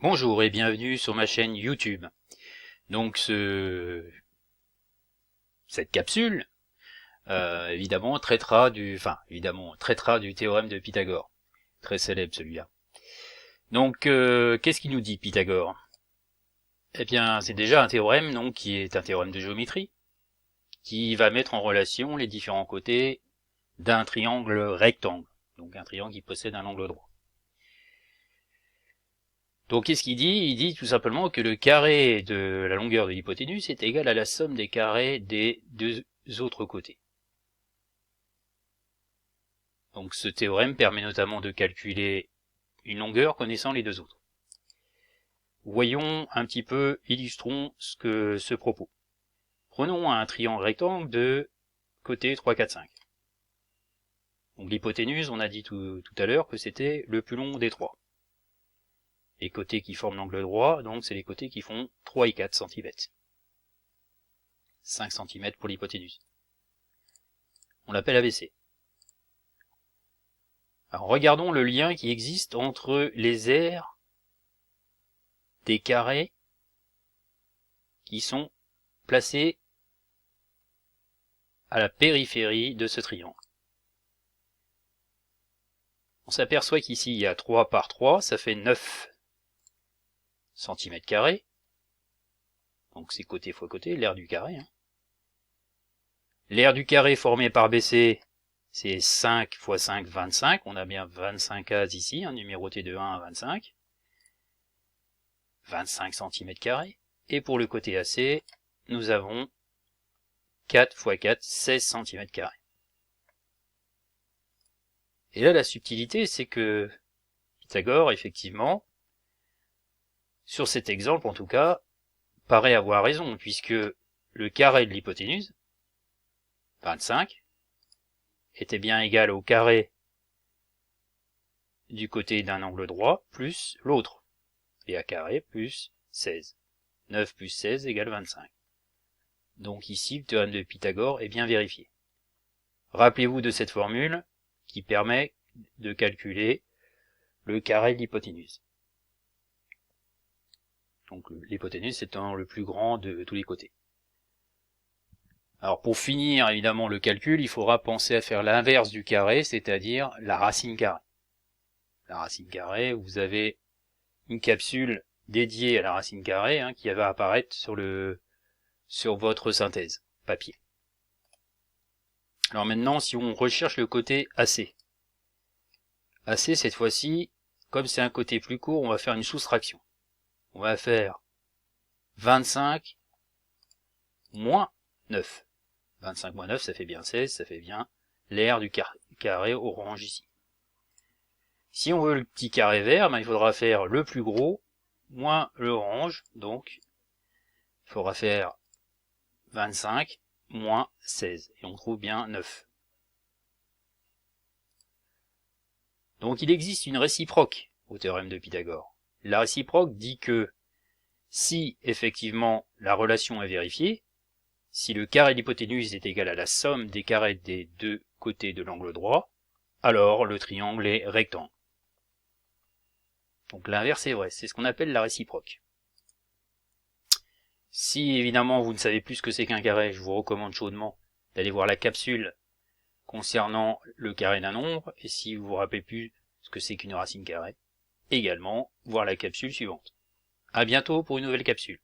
Bonjour et bienvenue sur ma chaîne YouTube. Donc cette capsule, évidemment traitera du théorème de Pythagore. Très célèbre celui-là. Donc qu'est-ce qu'il nous dit Pythagore? Eh bien c'est déjà un théorème donc qui est un théorème de géométrie, qui va mettre en relation les différents côtés d'un triangle rectangle. Donc un triangle qui possède un angle droit. Donc qu'est-ce qu'il dit? Il dit tout simplement que le carré de la longueur de l'hypoténuse est égal à la somme des carrés des deux autres côtés. Donc ce théorème permet notamment de calculer une longueur connaissant les deux autres. Voyons un petit peu, illustrons ce propos. Prenons un triangle rectangle de côté 3, 4, 5. Donc l'hypoténuse, on a dit tout à l'heure que c'était le plus long des trois. Les côtés qui forment l'angle droit, donc c'est les côtés qui font 3 et 4 cm. 5 cm pour l'hypoténuse. On l'appelle ABC. Alors regardons le lien qui existe entre les aires des carrés qui sont placés à la périphérie de ce triangle. On s'aperçoit qu'ici il y a 3 par 3, ça fait 9 cm². Donc c'est côté fois côté, l'aire du carré. L'aire du carré formée par BC, c'est 5 x 5, 25. On a bien 25 cases ici, numéroté de 1 à 25. 25 cm². Et pour le côté AC, nous avons 4 x 4, 16 cm². Et là, la subtilité, c'est que Pythagore, effectivement, sur cet exemple en tout cas, paraît avoir raison, puisque le carré de l'hypoténuse, 25, était bien égal au carré du côté d'un angle droit plus l'autre, et à carré plus 16. 9 plus 16 égale 25. Donc ici, le théorème de Pythagore est bien vérifié. Rappelez-vous de cette formule qui permet de calculer le carré de l'hypoténuse. Donc l'hypoténuse étant le plus grand de tous les côtés. Alors pour finir évidemment le calcul, il faudra penser à faire l'inverse du carré, c'est-à-dire la racine carrée. La racine carrée, vous avez une capsule dédiée à la racine carrée qui va apparaître sur votre synthèse papier. Alors maintenant, si on recherche le côté AC. AC, cette fois-ci, comme c'est un côté plus court, on va faire une soustraction. On va faire 25 moins 9. 25 moins 9, ça fait bien 16, ça fait bien l'aire du carré orange ici. Si on veut le petit carré vert, il faudra faire le plus gros moins l'orange, donc il faudra faire 25 moins 16, et on trouve bien 9. Donc il existe une réciproque au théorème de Pythagore. La réciproque dit que si effectivement la relation est vérifiée, si le carré de l'hypoténuse est égal à la somme des carrés des deux côtés de l'angle droit, alors le triangle est rectangle. Donc l'inverse est vrai, c'est ce qu'on appelle la réciproque. Si évidemment vous ne savez plus ce que c'est qu'un carré, je vous recommande chaudement d'aller voir la capsule concernant le carré d'un nombre, et si vous vous rappelez plus ce que c'est qu'une racine carrée, également voir la capsule suivante. À bientôt pour une nouvelle capsule.